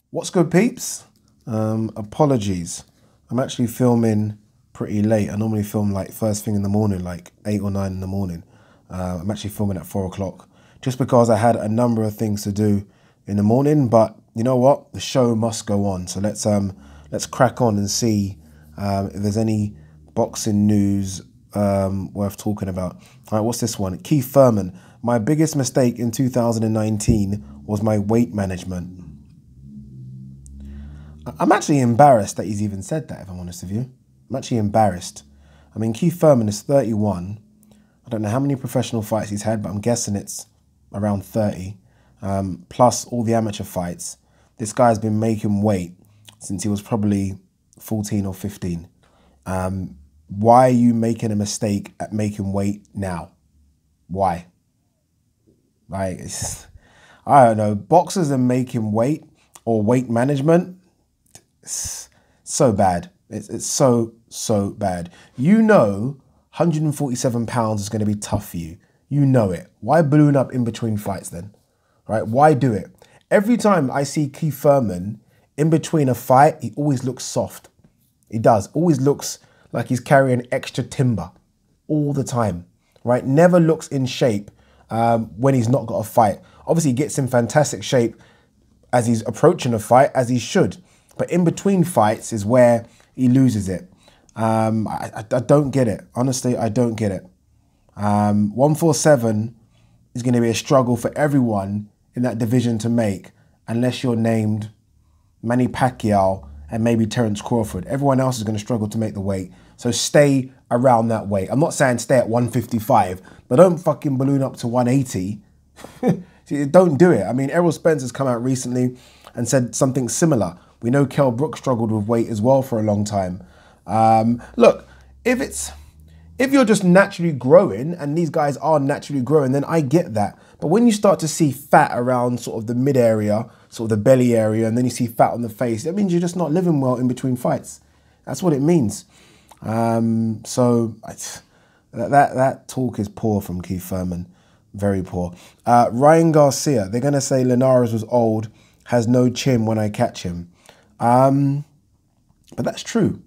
What's good, peeps? Apologies. I'm actually filming pretty late. I normally film like first thing in the morning, like 8 or 9 in the morning. I'm actually filming at 4 o'clock just because I had a number of things to do in the morning. But you know what? The show must go on. So let's crack on and see if there's any boxing news worth talking about. All right, what's this one? Keith Thurman. My biggest mistake in 2019 was my weight management. I'm actually embarrassed that he's even said that, if I'm honest with you. I'm actually embarrassed. I mean, Keith Thurman is 31. I don't know how many professional fights he's had, but I'm guessing it's around 30, plus all the amateur fights. This guy's been making weight since he was probably 14 or 15. Why are you making a mistake at making weight now? Why? Like, I don't know. Boxers are making weight or weight management. It's so bad. It's so bad. You know 147 pounds is going to be tough for you. You know it. Why balloon up in between fights then? Right? Why do it? Every time I see Keith Thurman in between a fight, he always looks soft. He does. Always looks like he's carrying extra timber all the time. Right? Never looks in shape when he's not got a fight. Obviously, he gets in fantastic shape as he's approaching a fight, as he should. But in between fights is where he loses it. I don't get it. Honestly, I don't get it. 147 is going to be a struggle for everyone in that division to make, unless you're named Manny Pacquiao and maybe Terence Crawford. Everyone else is going to struggle to make the weight. So stay around that weight. I'm not saying stay at 155, but don't fucking balloon up to 180. Don't do it. I mean, Errol Spence has come out recently and said something similar. We know Kell Brook struggled with weight as well for a long time. Look, if you're just naturally growing, and these guys are naturally growing, then I get that. But when you start to see fat around sort of the mid area, sort of the belly area, and then you see fat on the face, that means you're just not living well in between fights. That's what it means. So that talk is poor from Keith Thurman. Very poor. Ryan Garcia, they're going to say Linares was old, has no chin when I catch him. But that's true.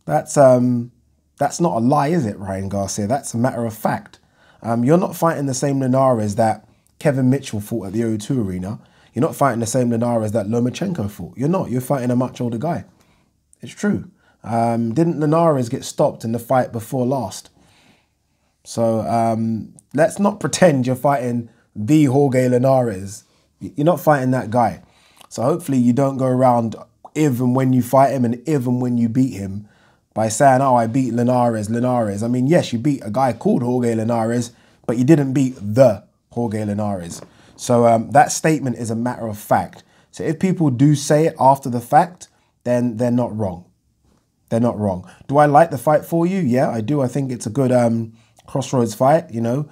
That's not a lie, is it, Ryan Garcia? That's a matter of fact. You're not fighting the same Linares that Kevin Mitchell fought at the O2 Arena. You're not fighting the same Linares that Lomachenko fought. You're not. You're fighting a much older guy. It's true. Didn't Linares get stopped in the fight before last? So let's not pretend you're fighting the Jorge Linares. You're not fighting that guy. So hopefully you don't go around even when you fight him and even when you beat him by saying, oh, I beat Linares. I mean, yes, you beat a guy called Jorge Linares, but you didn't beat the Jorge Linares. So that statement is a matter of fact. So if people do say it after the fact, then they're not wrong. They're not wrong. Do I like the fight for you? Yeah, I do. I think it's a good crossroads fight, you know.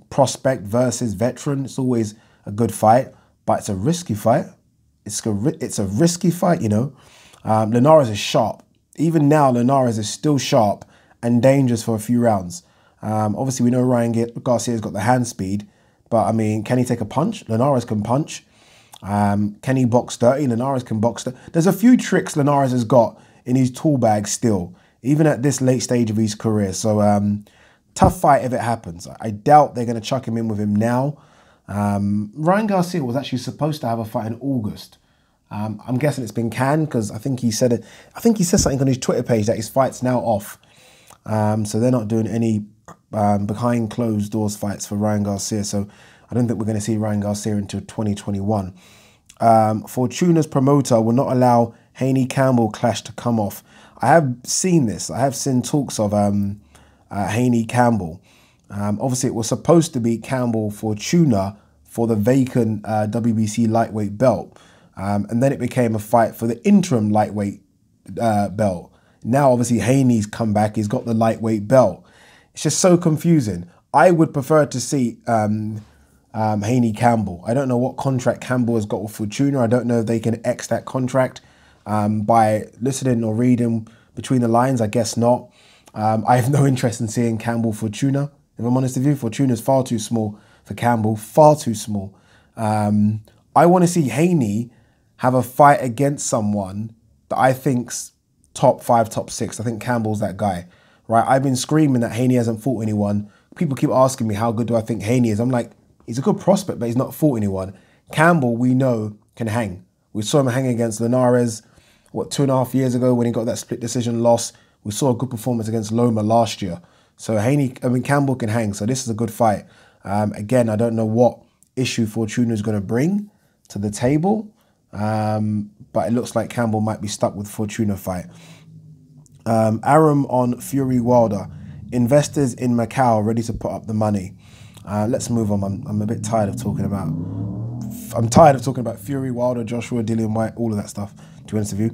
Prospect versus veteran. It's always a good fight, but it's a risky fight. It's a risky fight, you know. Linares is sharp. Even now, Linares is still sharp and dangerous for a few rounds. Obviously, we know Ryan Garcia's got the hand speed, but I mean, can he take a punch? Linares can punch. Can he box dirty? Linares can box dirty. There's a few tricks Linares has got in his tool bag still, even at this late stage of his career. So tough fight if it happens. I doubt they're going to chuck him in with him now. Ryan Garcia was actually supposed to have a fight in August. I'm guessing it's been canned because I think he said it. I think he said something on his Twitter page that his fight's now off. So they're not doing any behind closed doors fights for Ryan Garcia. So I don't think we're going to see Ryan Garcia until 2021. Fortuna's promoter will not allow Haney-Campbell clash to come off. I have seen this. I have seen talks of Haney-Campbell. Obviously, it was supposed to be Campbell-Fortuna for the vacant WBC lightweight belt. And then it became a fight for the interim lightweight belt. Now, obviously, Haney's come back. He's got the lightweight belt. It's just so confusing. I would prefer to see Haney-Campbell. I don't know what contract Campbell has got with Fortuna. I don't know if they can X that contract by listening or reading between the lines. I guess not. I have no interest in seeing Campbell-Fortuna. If I'm honest with you, Fortuna's far too small for Campbell. Far too small. I want to see Haney have a fight against someone that I think's top 5, top 6. I think Campbell's that guy, right? I've been screaming that Haney hasn't fought anyone. People keep asking me how good do I think Haney is. I'm like, he's a good prospect, but he's not fought anyone. Campbell, we know, can hang. We saw him hang against Linares, what, 2.5 years ago when he got that split decision loss. We saw a good performance against Loma last year. So Campbell can hang. So this is a good fight. Again, I don't know what issue Fortuna is going to bring to the table, but it looks like Campbell might be stuck with Fortuna fight. Aram on Fury Wilder. Investors in Macau ready to put up the money. Let's move on. I'm a bit tired of talking about. I'm tired of talking about Fury, Wilder, Joshua, Dillian White, all of that stuff, to be honest with you.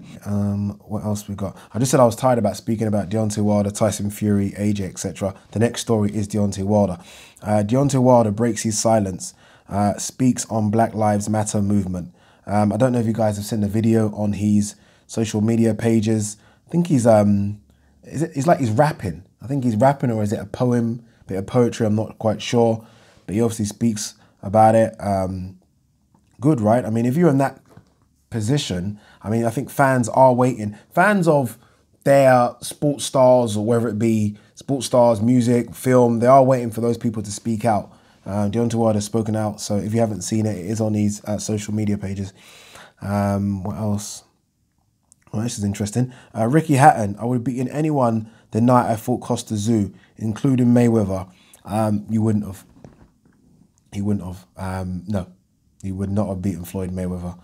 What else we got? I just said I was tired about speaking about Deontay Wilder, Tyson Fury, AJ, etc. The next story is Deontay Wilder. Deontay Wilder breaks his silence, speaks on Black Lives Matter movement. I don't know if you guys have seen the video on his social media pages. I think he's it's like he's rapping. I think he's rapping, or is it a poem, bit of poetry? I'm not quite sure, but he obviously speaks about it. Good, right? I mean, if you're in that position, I mean, I think fans are waiting. Fans of their sports stars, or whether it be sports stars, music, film, they are waiting for those people to speak out. Deontay Wilder has spoken out, so if you haven't seen it, it is on these social media pages. What else? Well, this is interesting. Ricky Hatton, I would have beaten anyone the night I fought TSZYU, including Mayweather. You wouldn't have. He wouldn't have. No, he would not have beaten Floyd Mayweather.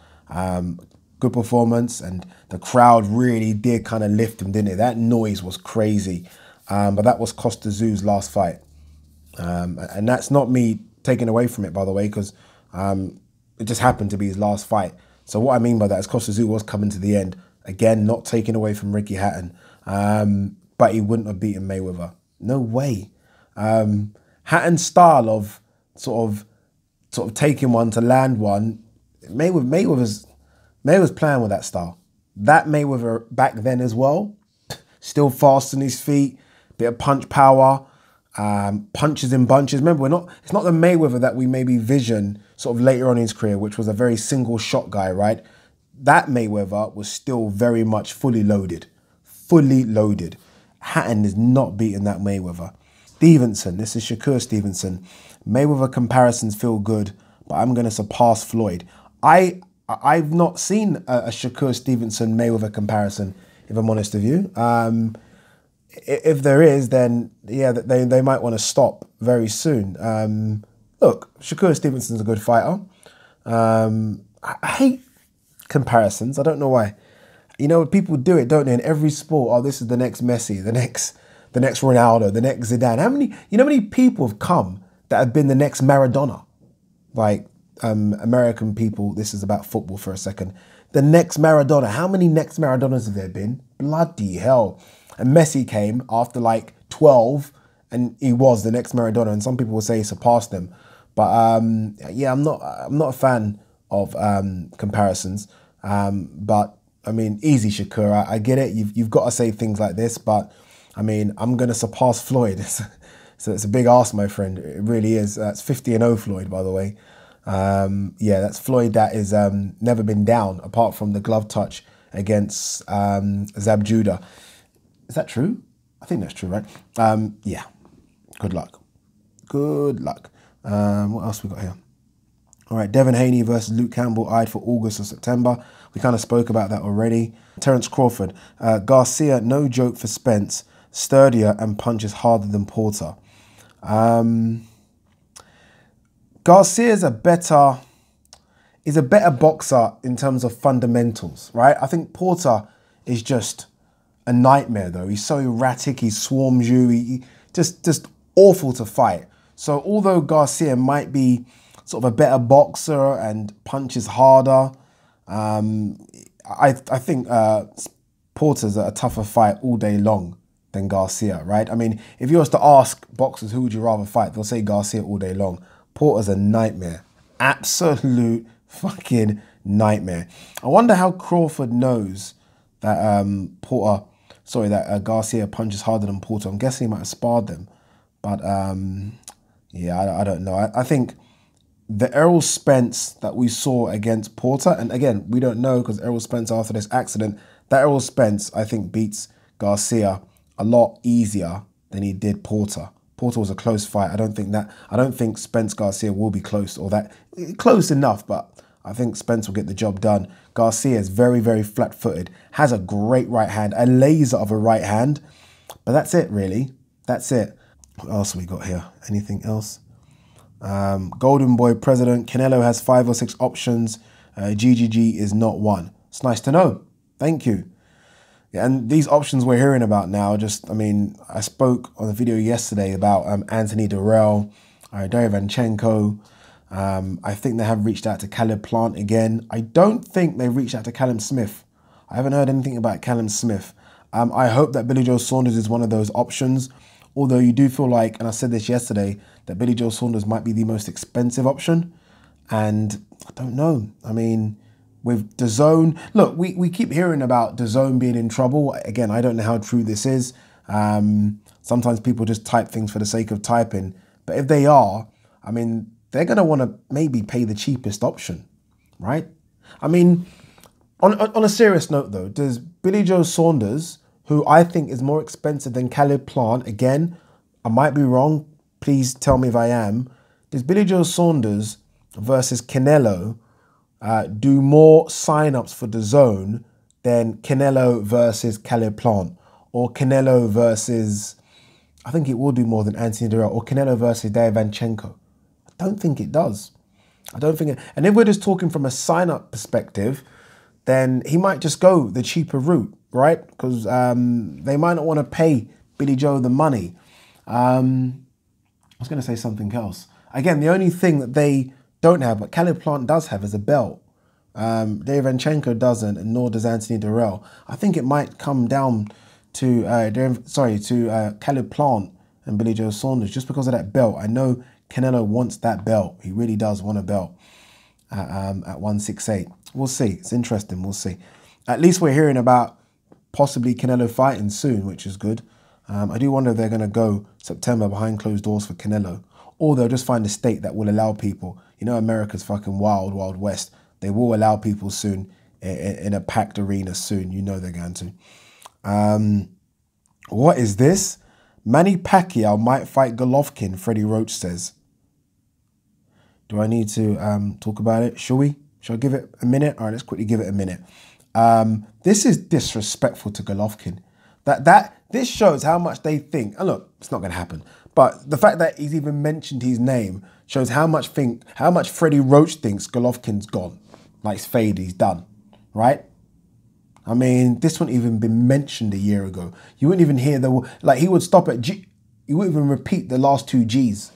Good performance, and the crowd really did kind of lift him, didn't it? That noise was crazy. But that was TSZYU's last fight. And that's not me taking away from it, by the way, because it just happened to be his last fight. So what I mean by that is TSZYU was coming to the end. Again, not taking away from Ricky Hatton. But he wouldn't have beaten Mayweather. No way. Hatton's style of sort of taking one to land one, Mayweather's playing with that style. That Mayweather back then as well, still fast on his feet, bit of punch power, punches in bunches. Remember, it's not the Mayweather that we maybe vision sort of later on in his career, which was a very single shot guy, right? That Mayweather was still very much fully loaded. Fully loaded. Hatton is not beating that Mayweather. Stevenson, this is Shakur Stevenson. Mayweather comparisons feel good, but I'm going to surpass Floyd. I've not seen a Shakur Stevenson Mayweather comparison, if I'm honest with you. If there is, then yeah, they might want to stop very soon. Look, Shakur Stevenson's a good fighter. I hate comparisons. I don't know why. You know, people do it, don't they? In every sport. Oh, this is the next Messi, the next Ronaldo, the next Zidane. How many people have come that have been the next Maradona? Like American people. This is about football for a second. The next Maradona. How many next Maradonas have there been? Bloody hell! And Messi came after like 12, and he was the next Maradona. And some people will say he surpassed them. But yeah, I'm not a fan of comparisons. But I mean, easy, Shakur. I get it. You've got to say things like this, but I mean, I'm gonna surpass Floyd. So it's a big ask, my friend. It really is. That's 50-0 Floyd, by the way. Yeah, that's Floyd that is never been down apart from the glove touch against Zab Judah. Is that true? I think that's true, right? Yeah. Good luck. Good luck. What else we got here? All right, Devin Haney versus Luke Campbell eyed for August or September. We kind of spoke about that already. Terence Crawford. Garcia, no joke for Spence. Sturdier and punches harder than Porter. Garcia's a better boxer in terms of fundamentals, right? I think Porter is just a nightmare, though. He's so erratic. He swarms you. He just awful to fight. So although Garcia might be sort of a better boxer and punches harder, I think Porter's a tougher fight all day long than Garcia, right? I mean, if you was to ask boxers who would you rather fight, they'll say Garcia all day long. Porter's a nightmare. Absolute fucking nightmare. I wonder how Crawford knows that that Garcia punches harder than Porter. I'm guessing he might have sparred them. But yeah, I don't know. I think the Errol Spence that we saw against Porter, and again, we don't know because Errol Spence after this accident, that Errol Spence, I think, beats Garcia a lot easier than he did Porter. Porter was a close fight. I don't think Spence Garcia will be close or that close enough, but I think Spence will get the job done. Garcia is very, very flat-footed, has a great right hand, a laser of a right hand, but that's it, really. That's it. What else have we got here? Anything else? Golden Boy President, Canelo has 5 or 6 options. GGG is not one. It's nice to know. Thank you. Yeah, and these options we're hearing about now, I mean, I spoke on the video yesterday about Anthony Durrell, Derevyanchenko. I think they have reached out to Caleb Plant again. I don't think they've reached out to Callum Smith. I haven't heard anything about Callum Smith. I hope that Billy Joe Saunders is one of those options, although you do feel like, and I said this yesterday, that Billy Joe Saunders might be the most expensive option. And I don't know. I mean, with DAZN, look, we keep hearing about DAZN being in trouble. Again, I don't know how true this is. Sometimes people just type things for the sake of typing. But if they are, I mean, they're going to want to maybe pay the cheapest option, right? I mean, on a serious note, though, does Billy Joe Saunders, who I think is more expensive than Caleb Plant, again, I might be wrong, please tell me if I am, does Billy Joe Saunders versus Canelo do more sign-ups for DAZN than Canelo versus Caleb Plant, or Canelo versus, I think it will do more than Anthony Durrell, or Canelo versus Derevyanchenko? I don't think it does. I don't think it, and if we're just talking from a sign-up perspective, then he might just go the cheaper route, right? Because they might not want to pay Billy Joe the money. I was going to say something else. Again, the only thing that they don't have, but Caleb Plant does have, is a belt. Derevyanchenko doesn't, and nor does Anthony Durrell. I think it might come down to Caleb Plant and Billy Joe Saunders just because of that belt. I know Canelo wants that belt. He really does want a belt at 168. We'll see. It's interesting. We'll see. At least we're hearing about possibly Canelo fighting soon, which is good. I do wonder if they're going to go September behind closed doors for Canelo, or they'll just find a state that will allow people. You know, America's fucking wild, wild west. They will allow people soon in a packed arena soon. You know they're going to. What is this? Manny Pacquiao might fight Golovkin, Freddie Roach says. Do I need to talk about it? Shall we? Shall I give it a minute? All right, let's quickly give it a minute. This is disrespectful to Golovkin. This shows how much they think. And look, it's not going to happen. But the fact that he's even mentioned his name shows how much Freddie Roach thinks Golovkin's gone. Like it's faded, he's done, right? I mean, this wouldn't even been mentioned a year ago. You wouldn't even hear he would stop at G. You wouldn't even repeat the last 2 G's.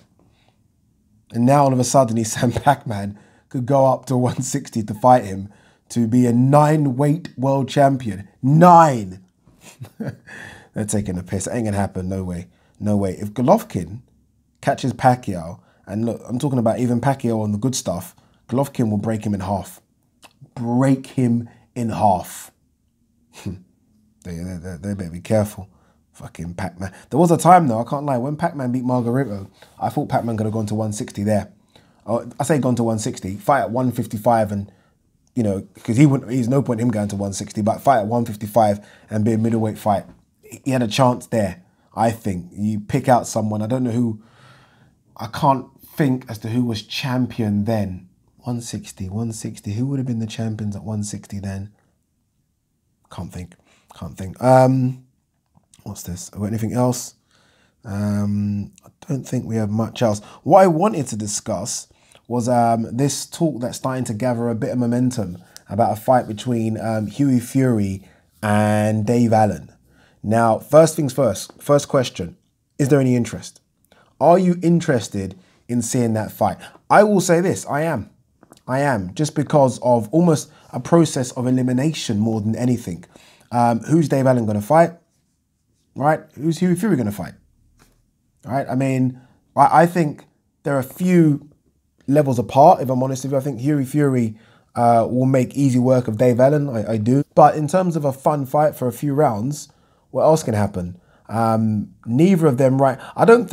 And now all of a sudden, he's saying PACMAN could go up to 160 to fight him to be a 9-weight world champion. 9. They're taking a piss. It ain't gonna happen. No way. No way. If Golovkin catches Pacquiao, and look, I'm talking about even Pacquiao on the good stuff, Golovkin will break him in half. Break him in half. They better be careful. Fucking PACMAN. There was a time though, I can't lie, when PACMAN beat Margarito, I thought PACMAN could have gone to 160 there. I say gone to 160, fight at 155 and, you know, because he's no point in him going to 160, but fight at 155 and be a middleweight fight. He had a chance there, I think. You pick out someone, I don't know who, I can't think as to who was champion then. 160, who would have been the champions at 160 then? Can't think. What's this? Have we got anything else? I don't think we have much else. What I wanted to discuss was this talk that's starting to gather a bit of momentum about a fight between Hughie Fury and Dave Allen. Now, first things first. First question, is there any interest? Are you interested in seeing that fight? I will say this, I am. Just because of almost a process of elimination more than anything. Who's Dave Allen going to fight? Right? Who's Hughie Fury going to fight? Right? I mean, I think there are a few levels apart, if I'm honest with you. I think Hughie Fury will make easy work of Dave Allen. I do. But in terms of a fun fight for a few rounds, what else can happen? Neither of them, right? I'm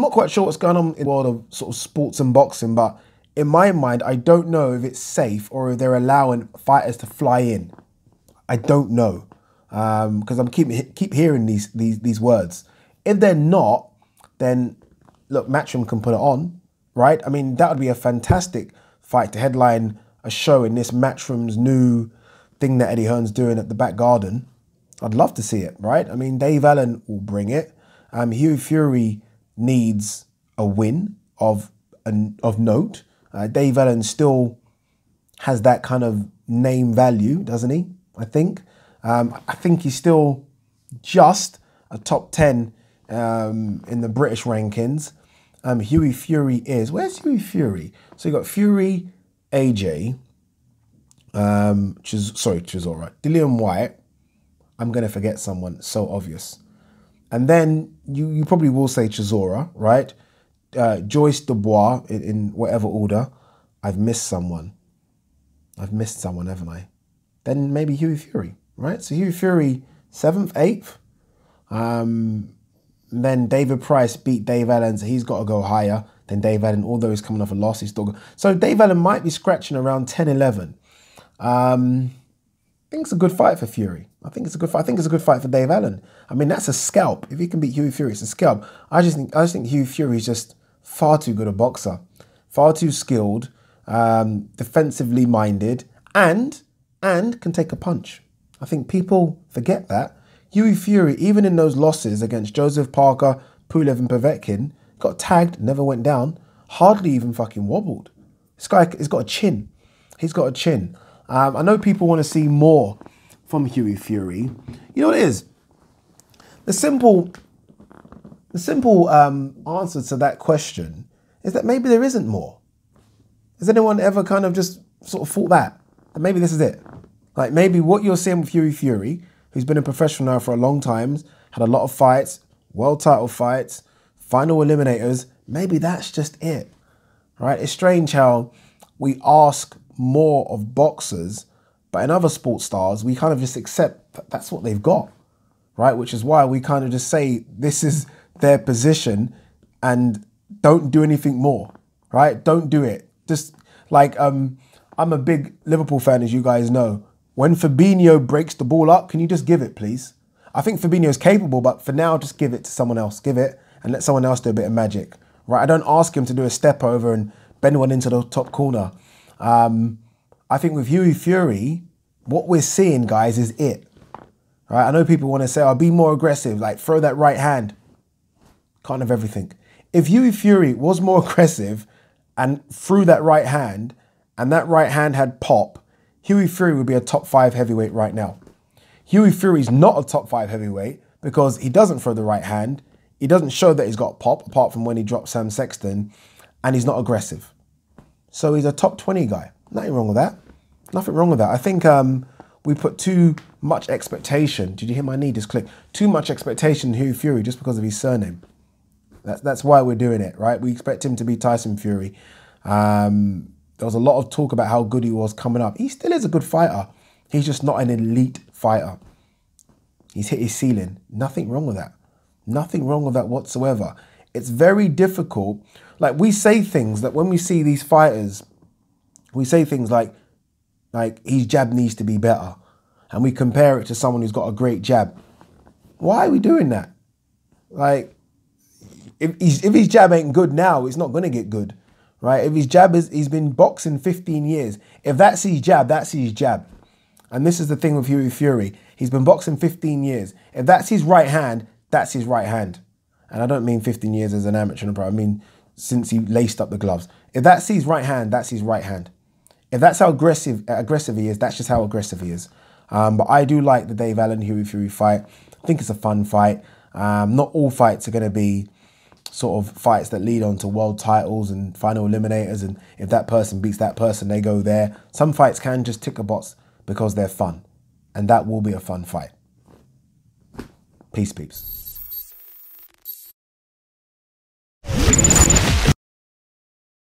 not quite sure what's going on in the world of sort of sports and boxing, but in my mind, I don't know if it's safe or if they're allowing fighters to fly in. I don't know, because I'm keep hearing these words. If they're not, then look, Matchroom can put it on, right? I mean, that would be a fantastic fight to headline a show in this Matchroom's new thing that Eddie Hearn's doing at the back garden. I'd love to see it, right? I mean, Dave Allen will bring it. Hughie Fury needs a win of note. Dave Allen still has that kind of name value, doesn't he? I think he's still just a top 10 in the British rankings. Hughie Fury is, where's Hughie Fury? So you got Fury, AJ, Chisora, Dillian White. I'm going to forget someone, so obvious. And then you probably will say Chisora, right? Joyce Dubois, in whatever order. I've missed someone. Haven't I? Then maybe Hughie Fury, right? So Hughie Fury, 7th, 8th. Then David Price beat Dave Allen, so he's got to go higher than Dave Allen, although he's coming off a loss. He's still got... So Dave Allen might be scratching around 10, 11. I think it's a good fight for Fury. I think it's a good fight for Dave Allen. I mean, that's a scalp. If he can beat Hughie Fury, it's a scalp. I just think Hughie Fury is just far too good a boxer, far too skilled, defensively minded, and can take a punch. I think people forget that. Hughie Fury, even in those losses against Joseph Parker, Pulev and Povetkin, got tagged, never went down, hardly even fucking wobbled. This guy has got a chin. He's got a chin. I know people want to see more from Hughie Fury. You know what it is? The simple answer to that question is that maybe there isn't more. Has anyone ever kind of just sort of thought that maybe this is it? Like maybe what you're seeing with Hughie Fury, who's been a professional now for a long time, had a lot of fights, world title fights, final eliminators, maybe that's just it, right? It's strange how we ask more of boxers, but in other sports stars, we kind of just accept that that's what they've got, right? Which is why we kind of just say this is their position and don't do anything more, right? Don't do it. Just like, I'm a big Liverpool fan, as you guys know. When Fabinho breaks the ball up, can you just give it, please? I think Fabinho's capable, but for now, just give it to someone else. Give it and let someone else do a bit of magic, right? I don't ask him to do a step over and bend one into the top corner. I think with Hughie Fury, what we're seeing, guys, is it. Right? I know people want to say, "Oh, be more aggressive, like throw that right hand." Can't have everything. If Hughie Fury was more aggressive and threw that right hand, and that right hand had pop, Hughie Fury would be a top 5 heavyweight right now. Hughie Fury's not a top 5 heavyweight because he doesn't throw the right hand. He doesn't show that he's got pop, apart from when he dropped Sam Sexton, and he's not aggressive. So he's a top 20 guy. Nothing wrong with that. Nothing wrong with that. I think we put too much expectation. Did you hear my knee just click? Too much expectation in Hughie Fury just because of his surname. That's why we're doing it, right? We expect him to be Tyson Fury. There was a lot of talk about how good he was coming up. He still is a good fighter. He's just not an elite fighter. He's hit his ceiling. Nothing wrong with that. Nothing wrong with that whatsoever. It's very difficult. Like, we say things that when we see these fighters, we say things like his jab needs to be better. And we compare it to someone who's got a great jab. Why are we doing that? Like, if his jab ain't good now, it's not going to get good, right? If his jab he's been boxing 15 years. If that's his jab, that's his jab. And this is the thing with Hughie Fury. He's been boxing 15 years. If that's his right hand, that's his right hand. And I don't mean 15 years as an amateur and pro. I mean since he laced up the gloves. If that's his right hand, that's his right hand. If that's how aggressive he is, that's just how aggressive he is. But I do like the Dave Allen-Hughie Fury fight. I think it's a fun fight. Not all fights are going to be sort of fights that lead on to world titles and final eliminators, and if that person beats that person, they go there. Some fights can just tick a box because they're fun, and that will be a fun fight. Peace, peeps.